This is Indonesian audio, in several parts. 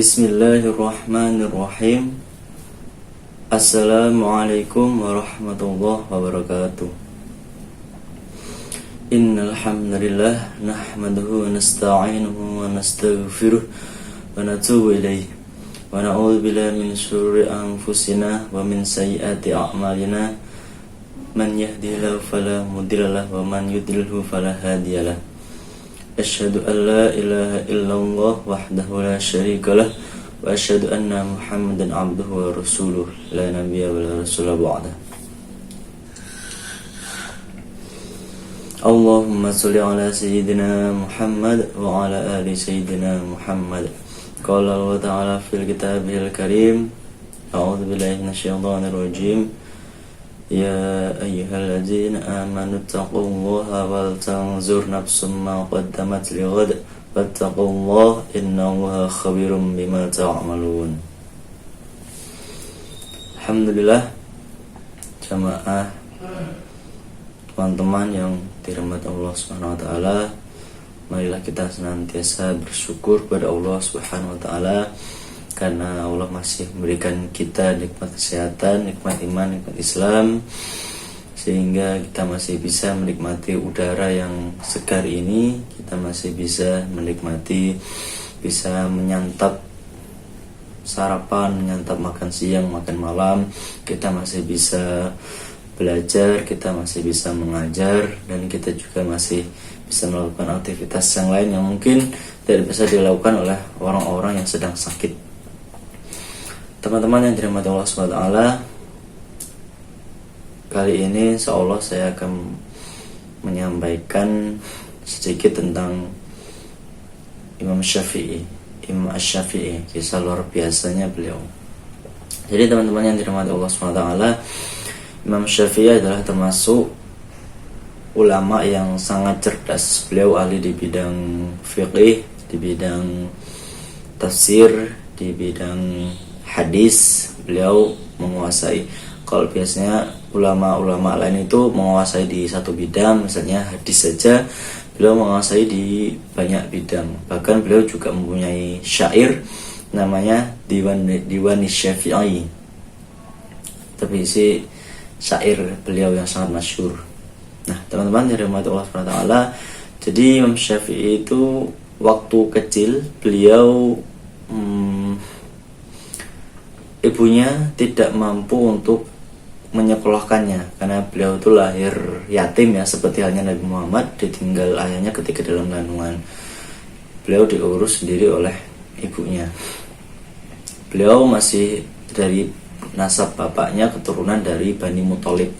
Bismillahirrahmanirrahim. Assalamualaikum warahmatullahi wabarakatuh. Innal hamdalillah nahmaduhu wa nasta'inuhu wa nastaghfiruh wa natubu ilayh wa na'udzu billahi min shururi anfusina wa min sayyiati a'malina. Man yahdihillahu fala mudhillalah wa man yudlilhu fala hadiyalah. Asyhadu an la ilaha illallah wahdahu la syarikalah wa asyhadu anna Muhammadan abduhu wa rasuluh la nabiyya wa la rasula ba'da. Allahumma sholli ala sayyidina Muhammad wa ala ali sayyidina Muhammad. Qala Allah ta'ala fil kitabihil karim. A'udzu billahi minasyaitonir rajim. Ya ayyuhalladzina amanu taqullaha wal tanzur nafsum ma qaddamat lighad wattaqullaha innallaha khabirum bima ta'malun. Alhamdulillah, jamaah teman-teman yang dirahmati Allah Subhanahu wa taala, marilah kita senantiasa bersyukur kepada Allah Subhanahu wa taala karena Allah masih memberikan kita nikmat kesehatan, nikmat iman, nikmat Islam, sehingga kita masih bisa menikmati udara yang segar ini. Kita masih bisa menikmati, bisa menyantap sarapan, menyantap makan siang, makan malam. Kita masih bisa belajar, kita masih bisa mengajar, dan kita juga masih bisa melakukan aktivitas yang lain yang mungkin tidak bisa dilakukan oleh orang-orang yang sedang sakit. Teman-teman yang dirahmati Allah SWT, kali ini insyaallah saya akan menyampaikan sedikit tentang Imam Syafi'i, Imam Asy-Syafi'i, kisah luar biasanya beliau. Jadi teman-teman yang dirahmati Allah SWT, Imam Syafi'i adalah termasuk ulama yang sangat cerdas. Beliau ahli di bidang fiqih, di bidang tafsir, di bidang hadis. Beliau menguasai. Kalau biasanya ulama-ulama lain itu menguasai di satu bidang, misalnya hadis saja, beliau menguasai di banyak bidang. Bahkan beliau juga mempunyai syair namanya Diwan Syafi'i. Tapi isi syair beliau yang sangat masyhur. Nah, teman-teman yang dirahmati Allah SWT, jadi Imam Syafi'i itu waktu kecil beliau ibunya tidak mampu untuk menyekolahkannya karena beliau itu lahir yatim ya, seperti halnya Nabi Muhammad ditinggal ayahnya ketika dalam kandungan. Beliau diurus sendiri oleh ibunya. Beliau masih dari nasab bapaknya keturunan dari Bani Muthalib,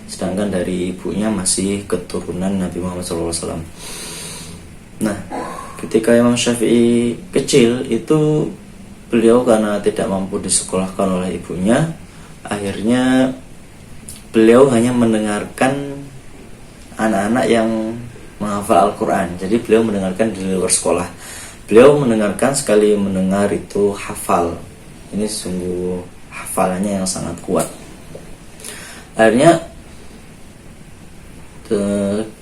sedangkan dari ibunya masih keturunan Nabi Muhammad SAW. Nah, ketika Imam Syafi'i kecil itu beliau karena tidak mampu disekolahkan oleh ibunya, akhirnya beliau hanya mendengarkan anak-anak yang menghafal Al-Quran. Jadi beliau mendengarkan di luar sekolah. Beliau mendengarkan, sekali mendengar itu hafal. Ini sungguh hafalannya yang sangat kuat. Akhirnya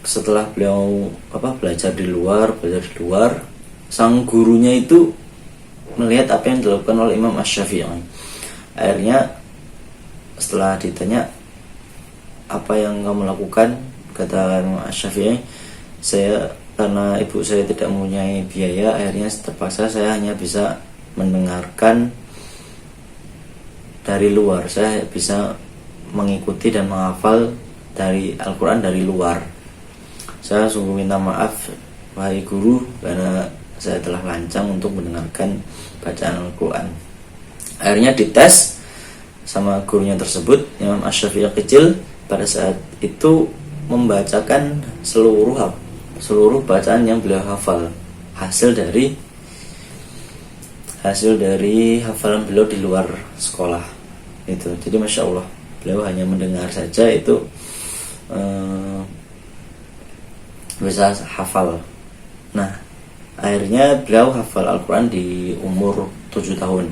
setelah beliau belajar di luar, sang gurunya itu melihat apa yang dilakukan oleh Imam Asy-Syafi'i. Akhirnya setelah ditanya, apa yang kamu lakukan? Kata Imam Asy-Syafi'i, saya karena ibu saya tidak mempunyai biaya, akhirnya terpaksa saya hanya bisa mendengarkan dari luar. Saya bisa mengikuti dan menghafal dari Al-Quran dari luar. Saya sungguh minta maaf wahai guru, karena saya telah lancang untuk mendengarkan bacaan Al-Quran. Akhirnya dites sama gurunya tersebut. Imam Asy-Syafi'i kecil pada saat itu membacakan seluruh bacaan yang beliau hafal, hasil dari hafalan beliau di luar sekolah itu. Jadi Masya Allah, beliau hanya mendengar saja itu bisa hafal. Nah, akhirnya beliau hafal Al-Quran di umur 7 tahun.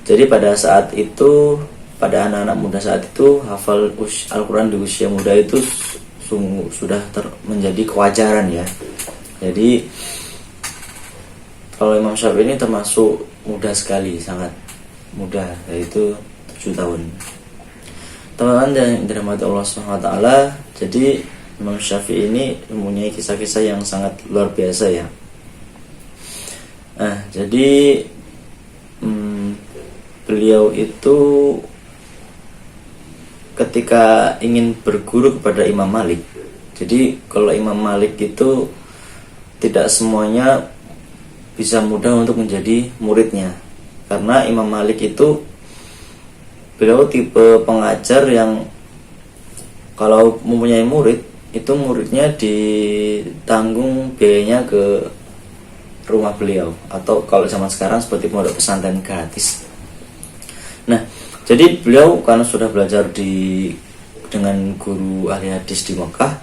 Jadi pada saat itu, pada anak-anak muda saat itu, hafal Al-Quran di usia muda itu sudah menjadi kewajaran ya. Jadi kalau Imam Syafi'i ini termasuk muda sekali, sangat muda, yaitu 7 tahun. Teman-teman yang dirahmati Allah SWT, jadi Imam Syafi'i ini mempunyai kisah-kisah yang sangat luar biasa ya. Nah, jadi beliau itu ketika ingin berguru kepada Imam Malik, jadi kalau Imam Malik itu tidak semuanya bisa mudah untuk menjadi muridnya, karena Imam Malik itu beliau tipe pengajar yang kalau mempunyai murid, itu muridnya ditanggung biayanya ke rumah beliau, atau kalau zaman sekarang seperti pondok pesantren gratis. Nah, jadi beliau karena sudah belajar dengan guru ahli hadis di Mekah,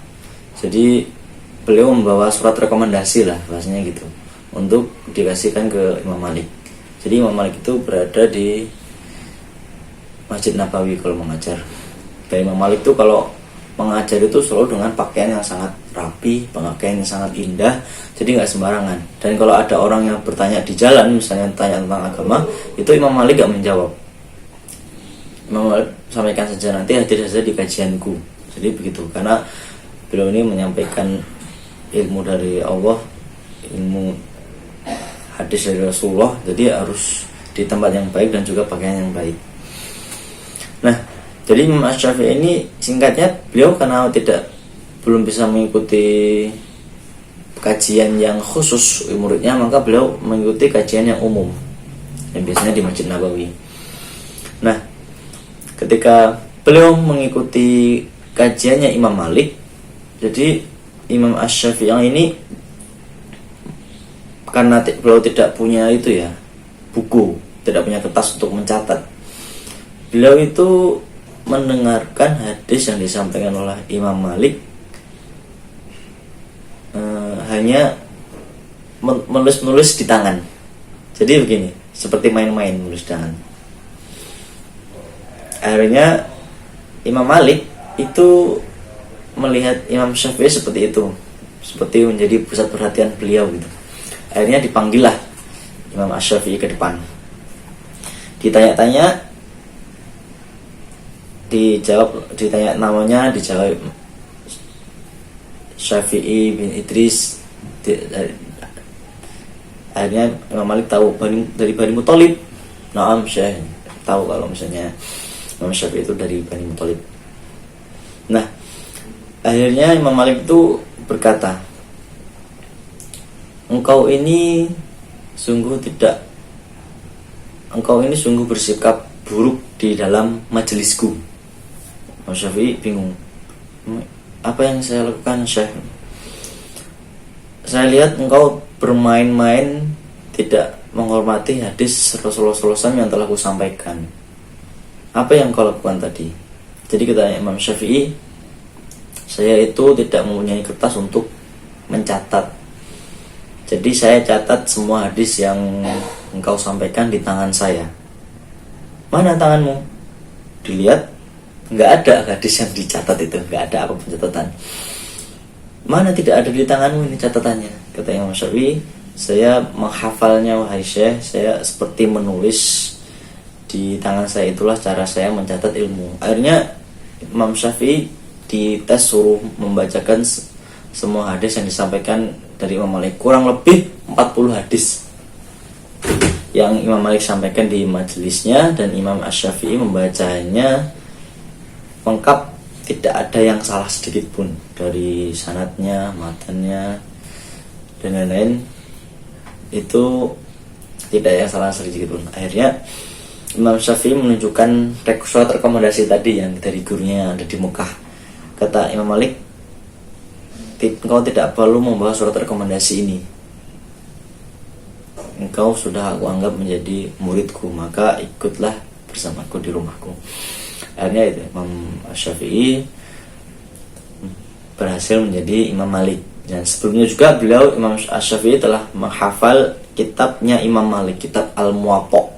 jadi beliau membawa surat rekomendasi lah bahasanya gitu, untuk dikasihkan ke Imam Malik. Jadi Imam Malik itu berada di Masjid Nabawi kalau mengajar. Dan Imam Malik itu kalau mengajar itu selalu dengan pakaian yang sangat rapi, pakaian yang sangat indah, jadi nggak sembarangan. Dan kalau ada orang yang bertanya di jalan, misalnya tanya tentang agama, itu Imam Malik nggak menjawab. Imam Malik sampaikan saja, nanti hadir saja di kajianku. Jadi begitu, karena beliau ini menyampaikan ilmu dari Allah, ilmu hadis dari Rasulullah, jadi harus di tempat yang baik dan juga pakaian yang baik. Nah, jadi Imam Asy-Syafi'i ini singkatnya, beliau karena belum bisa mengikuti kajian yang khusus muridnya, maka beliau mengikuti kajian yang umum yang biasanya di Masjid Nabawi. Nah, ketika beliau mengikuti kajiannya Imam Malik, jadi Imam Asy-Syafi'i ini karena beliau tidak punya itu ya, buku, tidak punya kertas untuk mencatat, beliau itu mendengarkan hadis yang disampaikan oleh Imam Malik, hanya menulis di tangan. Jadi begini, seperti main-main menulis di tangan. Akhirnya Imam Malik itu melihat Imam Syafi'i seperti itu, seperti menjadi pusat perhatian beliau gitu. Akhirnya dipanggillah Imam Asy-Syafi'i ke depan, ditanya-tanya, ditanya namanya, dijawab Syafi'i bin Idris. Akhirnya Imam Malik tahu dari Bani Muthalib. Naam, Syekh tahu kalau misalnya Imam Syafi'i itu dari Bani Muthalib. Nah, akhirnya Imam Malik itu berkata, engkau ini sungguh bersikap buruk di dalam majelisku. Imam Syafi'i bingung, apa yang saya lakukan, Syekh? Saya lihat engkau bermain-main, tidak menghormati hadis Rasulullah SAW yang telah kusampaikan. Apa yang kau lakukan tadi? Jadi kata Imam Syafi'i, saya itu tidak mempunyai kertas untuk mencatat. Jadi saya catat semua hadis yang engkau sampaikan di tangan saya. Mana tanganmu? Dilihat, nggak ada hadis yang dicatat itu, nggak ada apapun catatan. Mana tidak ada di tanganmu ini catatannya? Kata Imam Syafi'i, saya menghafalnya wahai Syekh, saya seperti menulis di tangan saya, itulah cara saya mencatat ilmu. Akhirnya Imam Syafi'i dites, suruh membacakan semua hadis yang disampaikan dari Imam Malik, kurang lebih 40 hadis yang Imam Malik sampaikan di majelisnya, dan Imam Asy-Syafi'i membacanya lengkap, tidak ada yang salah sedikit pun dari sanadnya, matannya, dan lain-lain, itu tidak ada yang salah sedikit pun. Akhirnya Imam Syafi'i menunjukkan surat rekomendasi tadi yang dari gurunya yang ada di Mekah. Kata Imam Malik, engkau tidak perlu membawa surat rekomendasi ini, engkau sudah aku anggap menjadi muridku, maka ikutlah bersamaku di rumahku. Akhirnya itu Imam Syafi'i berhasil menjadi Imam Malik. Dan sebelumnya juga beliau, Imam Syafi'i, telah menghafal kitabnya Imam Malik, kitab Al-Muwatta.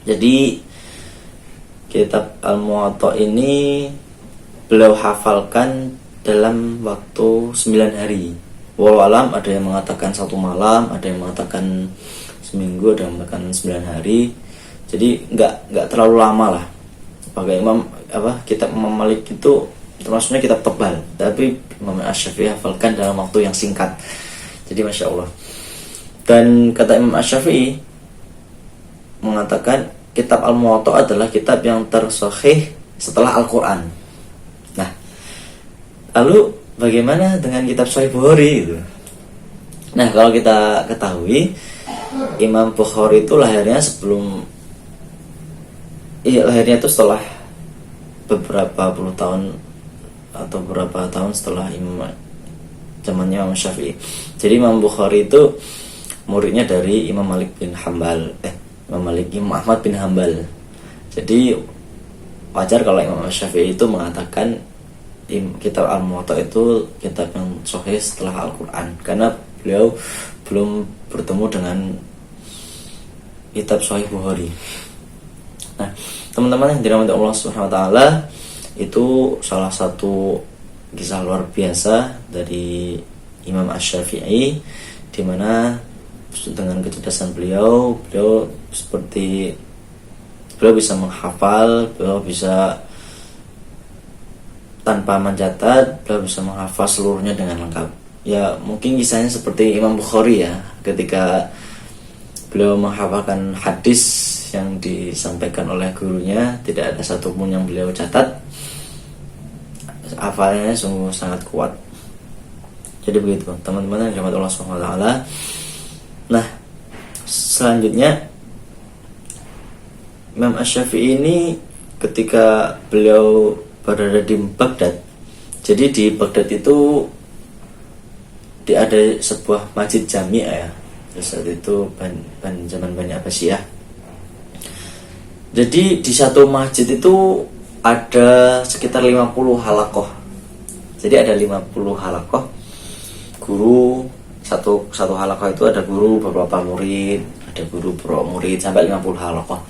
Jadi kitab Al-Muwatta ini beliau hafalkan dalam waktu 9 hari. Walau alam, ada yang mengatakan 1 malam, ada yang mengatakan seminggu, ada yang bahkan 9 hari. Jadi nggak terlalu lama lah. Pakai kitab Imam Malik itu termasuknya kitab tebal, tapi Imam Asy-Syafi'i hafalkan dalam waktu yang singkat. Jadi Masya Allah. Dan kata Imam Asy-Syafi'i mengatakan kitab Al-Muwatta adalah kitab yang tersahih setelah Al-Quran. Nah, lalu bagaimana dengan kitab Sahih Bukhari itu? Nah, kalau kita ketahui Imam Bukhari itu lahirnya itu setelah beberapa puluh tahun atau beberapa tahun setelah zamannya Imam Syafi'i. Jadi Imam Bukhari itu muridnya dari Imam Malik bin Imam Ahmad bin Hambal. Jadi wajar kalau Imam Syafi'i itu mengatakan kitab Al-Muwatta itu kitab yang sahih setelah Al-Quran, karena beliau belum bertemu dengan kitab Sahih Bukhari. Nah, teman-teman yang dirahmati Allah Subhanahu wa taala, itu salah satu kisah luar biasa dari Imam Asy-Syafi'i, di mana dengan kecerdasan beliau bisa menghafal, beliau bisa tanpa mencatat, beliau bisa menghafal seluruhnya dengan lengkap. Ya, mungkin kisahnya seperti Imam Bukhari ya, ketika beliau menghafalkan hadis yang disampaikan oleh gurunya, tidak ada satupun yang beliau catat. Hafalannya sungguh sangat kuat. Jadi begitu teman-teman yang dirahmati Allah Subhanahu wa taala. Nah, selanjutnya Imam Asy-Syafi'i ini ketika beliau berada di Baghdad. Jadi di Baghdad itu ada sebuah masjid jami' ya. Saat itu zaman Bani Abbasiyah. Jadi di satu masjid itu ada sekitar 50 halaqah. Jadi ada 50 halaqah. Guru satu halaqah itu ada guru beberapa murid, ada guru beberapa murid sampai 50 halaqah.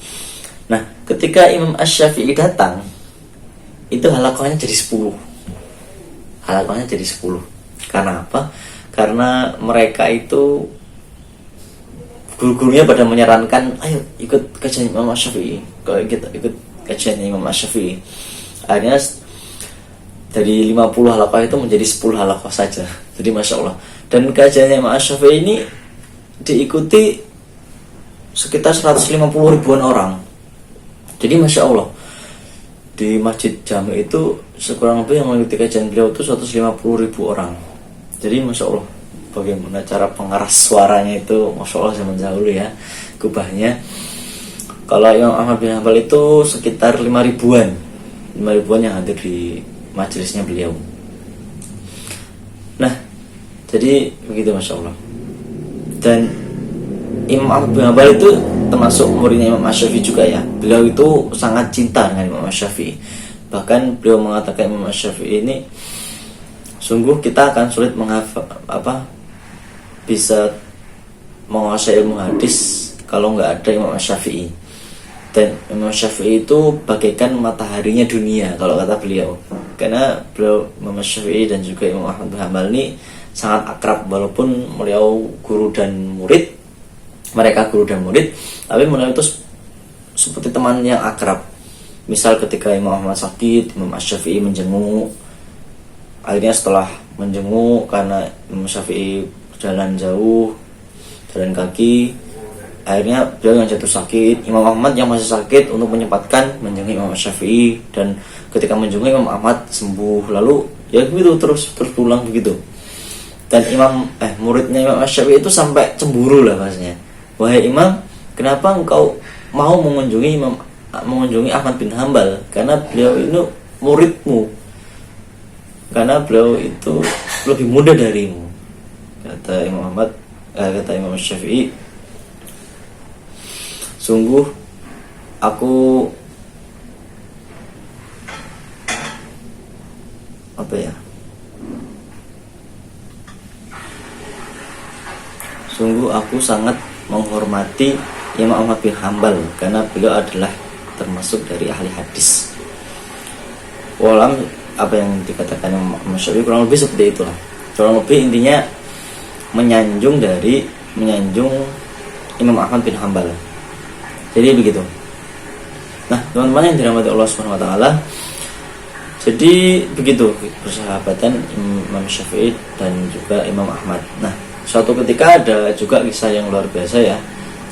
Nah, ketika Imam Asy-Syafi'i datang, itu halaqahnya jadi 10. Halaqahnya jadi 10. Karena apa? Karena mereka itu guru-gurunya pada menyarankan, ayo ikut kajian Imam Asy-Syafi'i, kalau kita ikut kajian Imam Asy-Syafi'i. Akhirnya dari 50 halaqah itu menjadi 10 halaqah saja. Jadi Masya Allah. Dan kajian Imam Asy-Syafi'i ini diikuti sekitar 150 ribuan orang. Jadi Masya Allah, di Masjid Jami itu sekurang lebih yang mengikuti kajian beliau itu 150 ribu orang. Jadi Masya Allah, bagaimana cara pengeras suaranya itu, Masya Allah zaman dahulu ya, kubahnya. Kalau Imam Ahmad bin Hambal itu sekitar 5 ribuan yang hadir di majelisnya beliau. Nah, jadi begitu Masya Allah. Dan Imam Ahmad bin Hambal itu termasuk muridnya Imam Asy-Syafi'i juga ya. Beliau itu sangat cinta dengan Imam Asy-Syafi'i. Bahkan beliau mengatakan Imam Asy-Syafi'i ini, sungguh kita akan sulit bisa menguasai ilmu hadis kalau nggak ada Imam Asy-Syafi'i. Dan Imam Asy-Syafi'i itu bagaikan mataharinya dunia kalau kata beliau. Karena beliau Imam Asy-Syafi'i dan juga Imam Ahmad bin Hambal ini sangat akrab, walaupun beliau guru dan murid. Mereka guru dan murid, tapi beliau itu seperti teman yang akrab. Misal ketika Imam Ahmad sakit, Imam Asy-Syafi'i menjenguk. Akhirnya setelah menjenguk, karena Imam Syafi'i jalan jauh, jalan kaki, akhirnya beliau yang jatuh sakit, Imam Ahmad yang masih sakit untuk menyempatkan menjenguk Imam Syafi'i, dan ketika menjenguk Imam Ahmad sembuh. Lalu ya begitu terus pulang begitu. Dan muridnya Imam Syafi'i itu sampai cemburu lah maksudnya. Wahai Imam, kenapa engkau mau mengunjungi Ahmad bin Hambal? Karena beliau itu muridmu, karena beliau itu lebih muda darimu. Kata Imam Syafi'i, sungguh aku sungguh aku sangat menghormati Imam Ahmad bin Hambal karena beliau adalah termasuk dari ahli hadis. Walam, apa yang dikatakan Imam Syafi'i kurang lebih seperti itulah. Kurang lebih intinya menyanjung Imam Ahmad bin Hambal. Jadi begitu. Nah, teman-teman yang dirahmati Allah Subhanahu wa taala, jadi begitu persahabatan Imam Syafi'i dan juga Imam Ahmad. Nah, suatu ketika ada juga kisah yang luar biasa ya.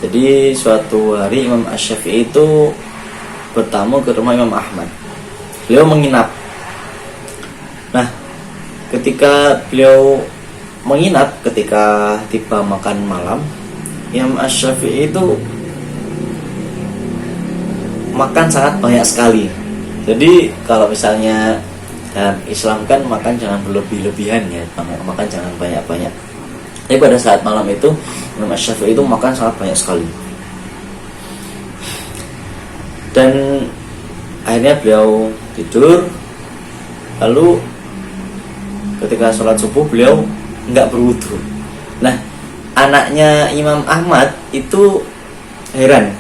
Jadi suatu hari Imam Syafi'i itu bertamu ke rumah Imam Ahmad. Beliau menginap. Nah, ketika beliau menginap, ketika tiba makan malam, Imam Syafi'i itu makan sangat banyak sekali. Jadi kalau misalnya dalam Islam kan makan jangan berlebih-lebihan ya, makan jangan banyak-banyak. Tapi pada saat malam itu Imam Syafi'i itu makan sangat banyak sekali. Dan akhirnya beliau tidur. Lalu ketika sholat subuh beliau nggak berwudu. Nah, anaknya Imam Ahmad itu heran,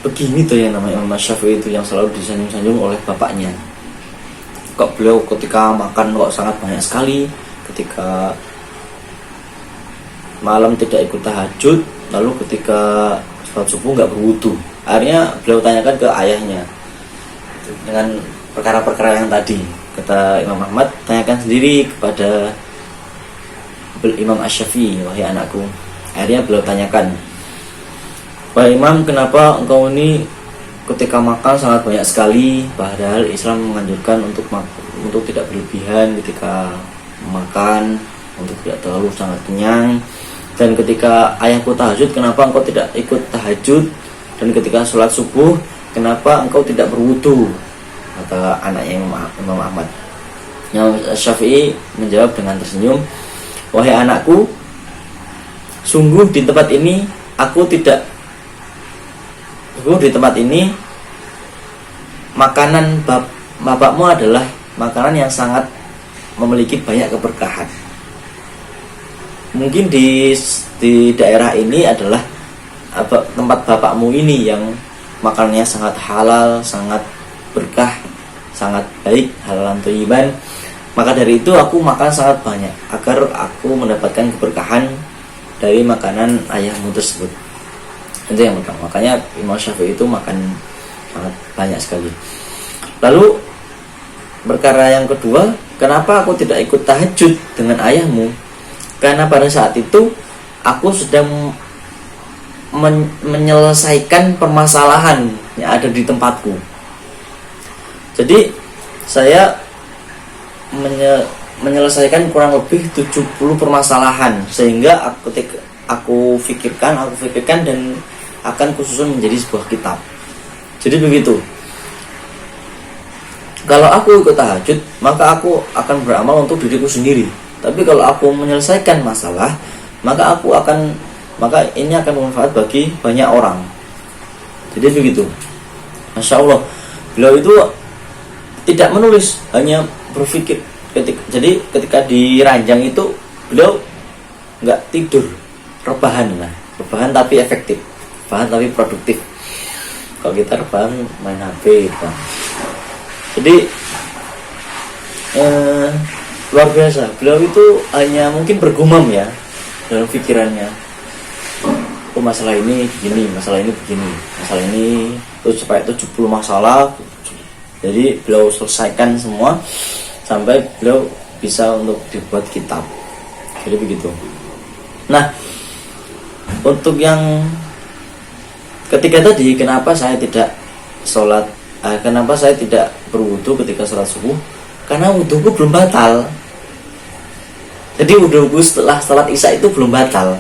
begini tuh yang namanya Imam Syafi'i itu yang selalu disanjung-sanjung oleh bapaknya. Kok beliau ketika makan kok sangat banyak sekali, ketika malam tidak ikut tahajud, lalu ketika sholat subuh nggak berwudu. Akhirnya beliau tanyakan ke ayahnya dengan perkara-perkara yang tadi. Kata Imam Ahmad, tanyakan sendiri kepada Imam Syafi'i, wahai anakku. Akhirnya beliau tanyakan, Pak Imam, kenapa engkau ini ketika makan sangat banyak sekali, padahal Islam menganjurkan untuk tidak berlebihan ketika makan, untuk tidak terlalu sangat kenyang. Dan ketika ayahku tahajud, kenapa engkau tidak ikut tahajud? Dan ketika sholat subuh, kenapa engkau tidak berwudu? Kata anaknya Imam Ahmad. Imam Syafi'i menjawab dengan tersenyum, wahai anakku, sungguh di tempat ini makanan bapakmu adalah makanan yang sangat memiliki banyak keberkahan. Mungkin di daerah ini adalah tempat bapakmu ini yang makanannya sangat halal, sangat berkah, sangat baik, halalan thayyiban. Maka dari itu aku makan sangat banyak agar aku mendapatkan keberkahan dari makanan ayahmu tersebut. Itu yang pertama. Makanya Imam Syafi'i itu makan sangat banyak sekali. Lalu perkara yang kedua, kenapa aku tidak ikut tahajud dengan ayahmu? Karena pada saat itu aku sedang menyelesaikan permasalahan yang ada di tempatku. Jadi saya menyelesaikan kurang lebih 70 permasalahan, sehingga aku fikirkan dan akan khususun menjadi sebuah kitab. Jadi begitu. Kalau aku ikut tahajud, maka aku akan beramal untuk diriku sendiri. Tapi kalau aku menyelesaikan masalah, maka ini akan bermanfaat bagi banyak orang. Jadi begitu. Masya Allah, beliau itu tidak menulis, hanya berpikir. Ketika di ranjang itu beliau nggak tidur, rebahan tapi efektif, rebahan tapi produktif. Kalau kita rebahan main HP gitu. Jadi luar biasa, beliau itu hanya mungkin bergumam ya dalam pikirannya, oh masalah ini begini, masalah ini begini, masalah ini terus sampai 70 masalah. Jadi beliau selesaikan semua sampai beliau bisa untuk dibuat kitab. Jadi begitu. Nah, untuk yang ketiga tadi, kenapa saya tidak berwudu ketika sholat subuh? Karena wuduku belum batal. Jadi wuduku setelah sholat isya itu belum batal.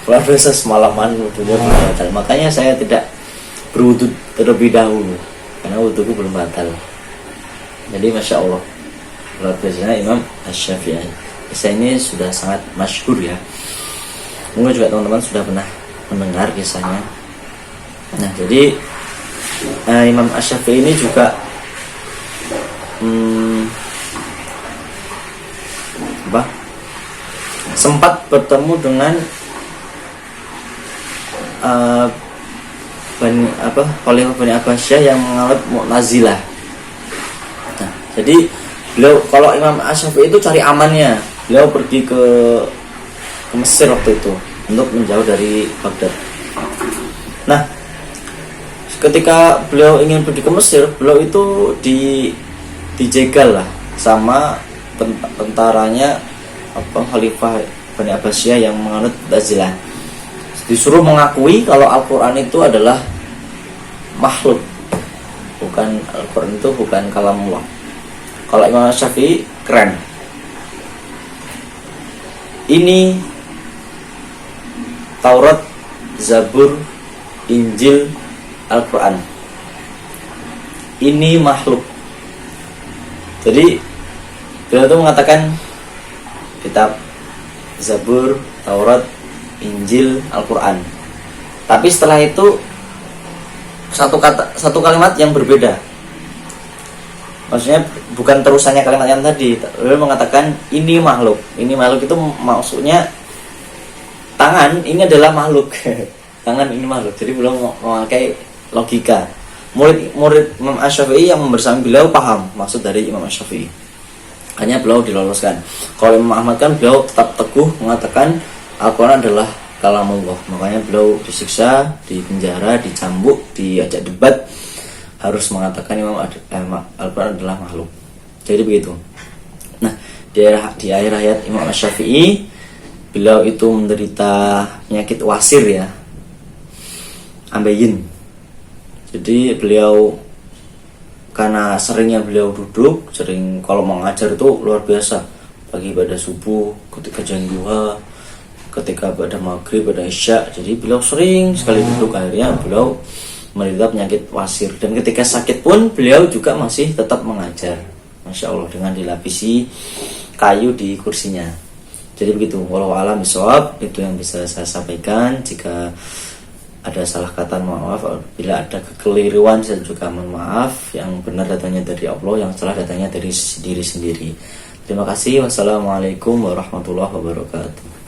Luar biasa, semalaman wuduku belum batal. Makanya saya tidak berwudu terlebih dahulu karena wuduku belum batal. Jadi Masya Allah, luar biasa Imam Syafi'i. Kisah ini sudah sangat masyhur ya. Mungkin juga teman-teman sudah pernah mendengar kisahnya. Nah, jadi Imam Syafi'i ini juga sempat bertemu dengan Khalifah Bani Abbasiyah yang menganut Mu'tazilah. Nah, jadi beliau, kalau Imam Syafi'i itu cari amannya, beliau pergi ke ke Mesir waktu itu untuk menjauh dari Baghdad. Nah, ketika beliau ingin pergi ke Mesir, beliau itu dijegal lah sama tentaranya Khalifah Bani Abbasiyah yang menganut Mu'tazilah. Disuruh mengakui kalau Al-Quran itu adalah makhluk, bukan Al-Quran itu bukan kalamullah. Kalau Imam Syafi'i keren, ini Taurat, Zabur, Injil, Al-Quran ini makhluk. Jadi beliau itu mengatakan kitab Zabur, Taurat, Injil, Al-Quran. Tapi setelah itu satu kalimat yang berbeda. Maksudnya bukan terusannya kalimat yang tadi. Beliau mengatakan ini makhluk. Ini makhluk itu maksudnya tangan ini adalah makhluk. Tangan ini makhluk. Jadi beliau memakai logika. Murid Imam Asy-Syafi'i yang bersama beliau paham maksud dari Imam Asy-Syafi'i. Hanya beliau diloloskan. Kalau Imam Ahmad kan beliau tetap teguh mengatakan Al-Quran adalah kalamullah. Makanya beliau disiksa, dipenjara, dicambuk, diajak debat, harus mengatakan Al-Quran adalah makhluk. Jadi begitu. Nah, di akhir hayat Imam Asy-Syafi'i, beliau itu menderita penyakit wasir ya, ambeien. Jadi beliau karena seringnya beliau duduk, sering kalau mengajar itu luar biasa. Pagi pada subuh, ketika jam duha, ketika pada maghrib, pada isya. Jadi beliau sering sekali duduk, akhirnya beliau menderita penyakit wasir. Dan ketika sakit pun beliau juga masih tetap mengajar, Masya Allah, dengan dilapisi kayu di kursinya. Jadi begitu. Wallahu a'lam bishawab. Itu yang bisa saya sampaikan. Jika ada salah kata mohon maaf, bila ada kekeliruan saya juga mohon maaf. Yang benar datangnya dari Allah, yang salah datangnya dari diri sendiri. Terima kasih. Wassalamualaikum warahmatullahi wabarakatuh.